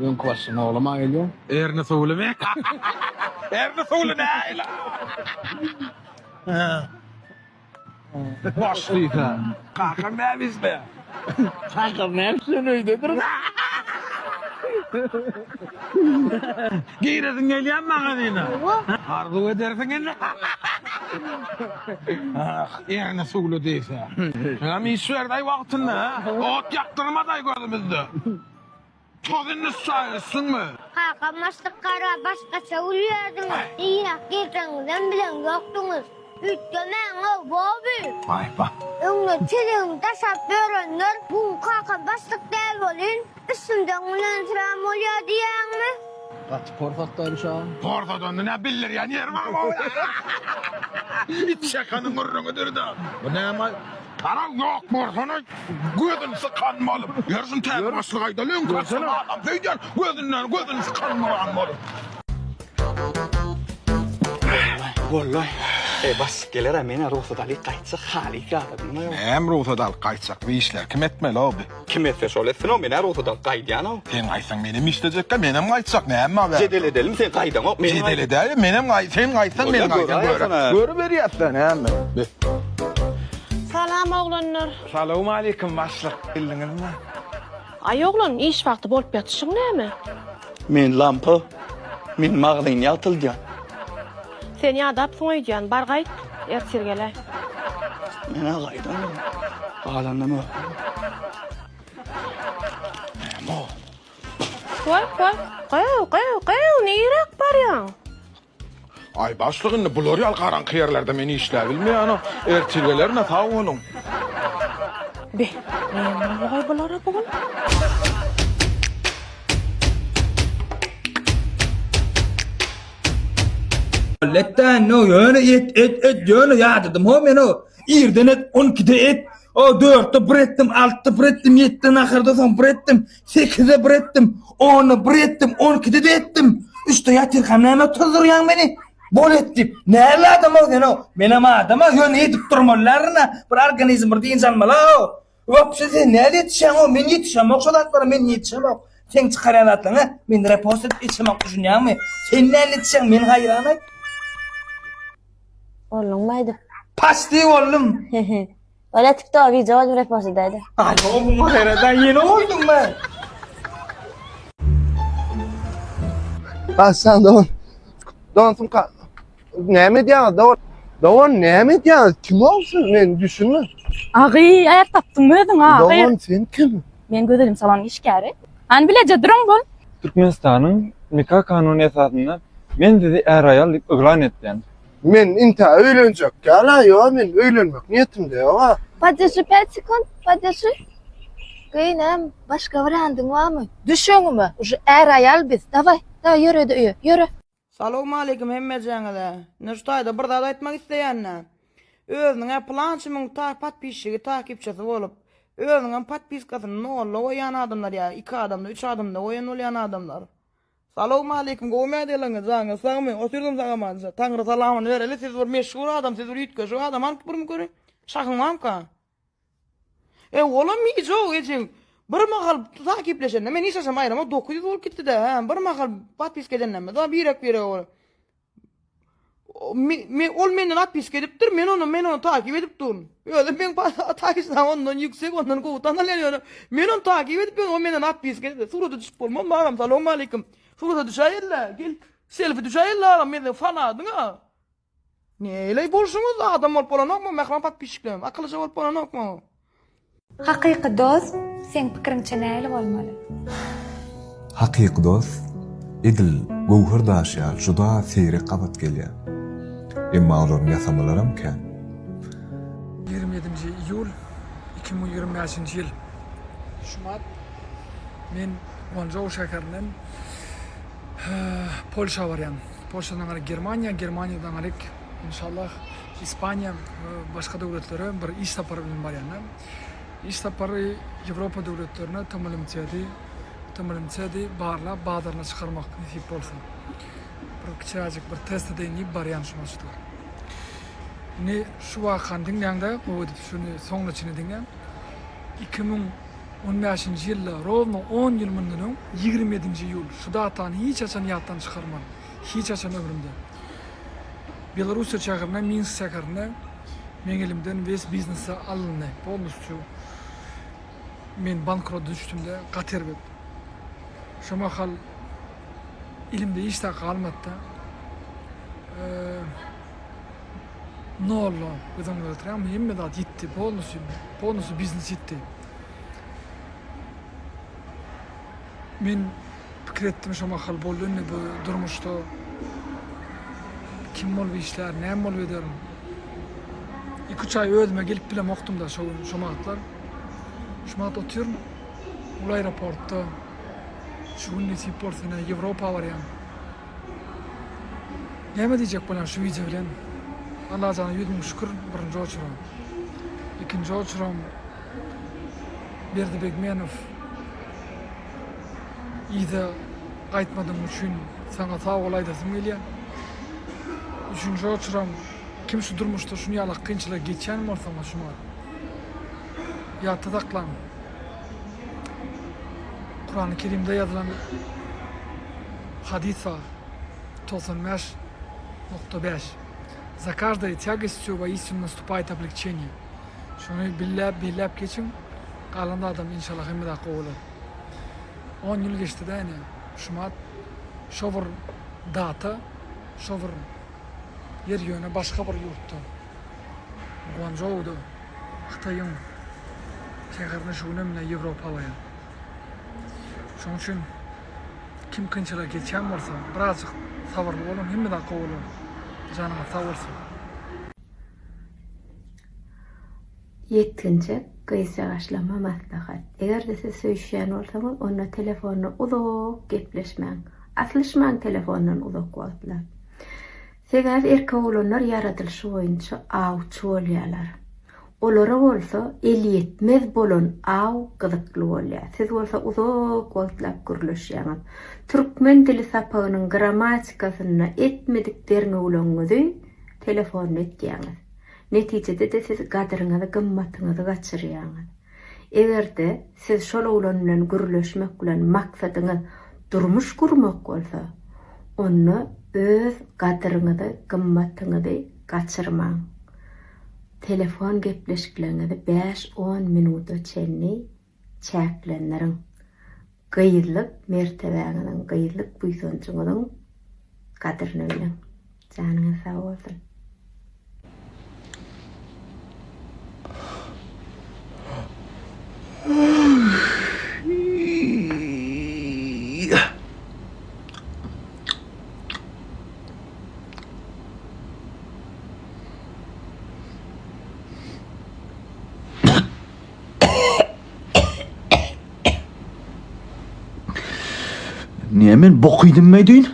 Ben kuvaşın oğluma geliyor. Erni söyleme. Erni söyleme. Başlıysa. Kalkan ne bizde? Kanka mevsim öyledir. Giresin geliyen mağazına. Arzu edersin gene. Erni söyle deyse. Ama işverday vaktinde ha. Ot yaktırmaday gözümüzde. Tozunu sayılsın mı? Kakamaslıklara başkaça uyuyordunuz. İyi hakikaten bilen yoktunuz. Ütlemen o bobi. Vay bak. Önüne çeliğini taşap verenler bu kakamaslık değil olun. Üstümden ulan sıram oluyor diyen mi? Kaç portaktaymış ha. Portadan ne bilir ya yer var mı? Hiç şakanın ürünüdür da. Bu ne ama? Ara yok borsana. Gözün sıkanmalı. Yarısın termaslı kaydalın. Kaçsana adam söyleyen. Gözün sıkanmalı. Vallahi. Bas gelir meni ruhsatali kaytsa harika. Ruhsatal kaytsak bir işler kim etmeli abi? Kim etse söylesin o meni ruhsatali kaydıyan o. Sen kaytsan benim isteyecek ki benim kaytsak ne ama be? Cedel edelim sen kaydan o. Cedel edelim benim sen kaytsan benim kaydan. Görü veriyorsun ne ama? Salam oğlanlar. Selamun aleyküm başlık bildiniz mi? Ay oğlan iş vakti bolup yatışın näme? Men lampa. Men mağdın yatılgan. Sen yadap soňaýan bar gaýt, ertirgele. Men agaydan. Ağlanma. Koy. Nirek barýan? Ay başlığın bu L'Oreal karanqı yerlerde beni işler bilmiyor ana. Ertilgelerine sağ olun. Be, näme goý bulara bugün? Letten no yöne et yöne ya dedim ho men o irden et 12'de et o 4'te brettim 6'da brettim 7'de ahırda son brettim 8'de brettim 10'da brettim 12'de de ettim 3'te yatır hamlama tuzuryan beni bol ettim näle adam o sen o benim adama yöne edip durmalarına bir organizm bir insan mala o vapşe sen näle etşen o men yetişem okşadat var men yetişem o sen çıkaran atlana men repost et içem okşunyan mı sen näle etşen men hayranay Olunmaydı. Pasti oğlum. Öyle TikTok video repost edeydi. Ay oğlum hayradan yeni oldum ben. Sen Doğan ne mi diyor? Doğan ne mi diyor? Kim olsun ben düşünme. Ağay ayat taptım ödün ha. Doğan sen kim? Men gözelim salon işgari. Hani bilece durun bol. Türkmenistan'ın nikah kanunu esasında men dedi er ayal ilan etken. Men inta öğlenecek. Gala ya men öğlenmek niyetimde ya. Padyaşı petsikon, padyaşı. Kıynem başka varandın var mı? Düşün mü? Şu er ayal biz. Davay yürü de yürü. Salamu aleyküm hemmecanılar. Nurtayda bir da etmek isteyenler. Özüne plançımın patpişçisi takipçisi olup özüne patpiskasını ne oldu oyan adamlar ya 2 adamda 3 adamda oyan olayan adamlar. Salamu aleyküm go'maya delanga zanga sağmay oturdum zagamansa Tanrı salamını vereli siz bir meşhur adam siz bir yitke şu adam hangi bir mi göre şakın amka. Oğlum hiç o geçin bir mahal takipleşen men işasam ayrama 900 ol gitti de ha bir mahal patpiskedenme da birek o. Ol menden atpisk edipdir men onu takip edip durun. Öyle ben takipsam ondan yüksek ondan kovutanlar men onu takip edip o menden atpisk edip surata düşüp olmam bağım salamu aleyküm. Surata düşayırlar gel selfie düşayırlar men fanadın ha. Neyle bolsunuz adam olup olan yok mu mehman patpisklerim akıllıca olup olan yok mu? Haqiqi dost sen pikiriňçe näle bolmaly? Haqiqi dost edil gowhur daşýar juda seyre qabat gelýär. Emma olaryň ýasamalaram kan. 27 iyul 2025 yıl Şubat men Guangzhou şäheriniň Polşa barýan. Polşadan gary Germaniýadan gary inşallah İspanya we başga döwletlere bir iş sapary bilen barýan. İş sapary Ýewropa döwletlerine tamamlansady barla badarna çykarmak nasip bolsa. Bir kiçicik bir test edýän barýan şumaşdy. Ne şu wagtdan diňňäňde bu şunu soňra çyny diňňäň 15-nji ýylda, rovno 10 ýyl mundan öň 27-nji ýyl şu datany hiç açan ýatdan çykarman. Hiç açan ömrümde. Belarusiýa şäherine, Minsk şäherine men elimden wes biznesi alındy. Polnusçu men bankrot düşdümde gater bep. Şoma hal ilimde işta kalmadı. Nollo, özüm götürəm, ýemme dat ýitdi, polnusu biznes ýitdi. Men pikir etdim şoma hal boldy, bu durmuşda kim bol işler, näme bol ederim. 2-3 ay özüme gelip bilem okdum da şomaatlar. Şomaat oturum, ul aeroportda, şu gün portuna Ýewropa barýan. Näme diýjek bolan şu wize bilen? Allah jana ýüzüň şükür, birinji oçuram. Ikinji oçuram Berdibegmenow. Ýa-da gaýtmadym üçin saňa sag bolaýdasym gelýär. Üçüncü oçuram kim şu durmuşda şunu ýalak kynçyla geçen mi olsa şuma? Ya tadaklan. Kur'an-ı Kerim'de yazılan hadis var. 95.5. За каждой тягостью воистину наступает облегчение. Şunu billep geçin. Kalanda adam inşallah hem de qoğular. 10 yıl geçti de yani. Şumat şovur data, şovur yer yöne başka bir yurtta. Guangzhou'da, Xitay'ın şehirine şunemle Ýewropa var. Şoň üçin kim kynçyla geçen bolsa, birazcık sabırlı bolun, hem de qoğular. Canıma sağ olsun. 7. Gysga başlama maslahat. Eger-de siz söýüşýän bolsaňyz, onda telefonu uzak gepleşmäň. Atlyşmaň telefondan uzak bolýar. Seger erkek olanlar yaratylşy boýunça awçy bolýarlar. Olara bolsa eli yetmez bolan aw gyzykly bolýar. Siz bolsa uzak wagtlap gürleşýäňiz. Türkmen dili sapagynyň grammatikasyna etmediklerini ulanňyzy telefon etýäňiz. Netijede de siz gadyryňyzy, gymmatyňyzy gaçyrýaňyz. Egerde siz şol ulan bilen gürleşmek bilen maksadyňyz durmuş gurmak bolsa, onu öz gadyryňyzy, gymmatyňyzy gaçyrmaň. Telefon gepleşiklerinizi 5-10 minuta çenni çäklendiriň. Gyýylyk mertebeňiň, gyýylyk buýsançyňyň gadyryny bilen. Janyňyz sag bolsun. Niye men bokuydum meydin?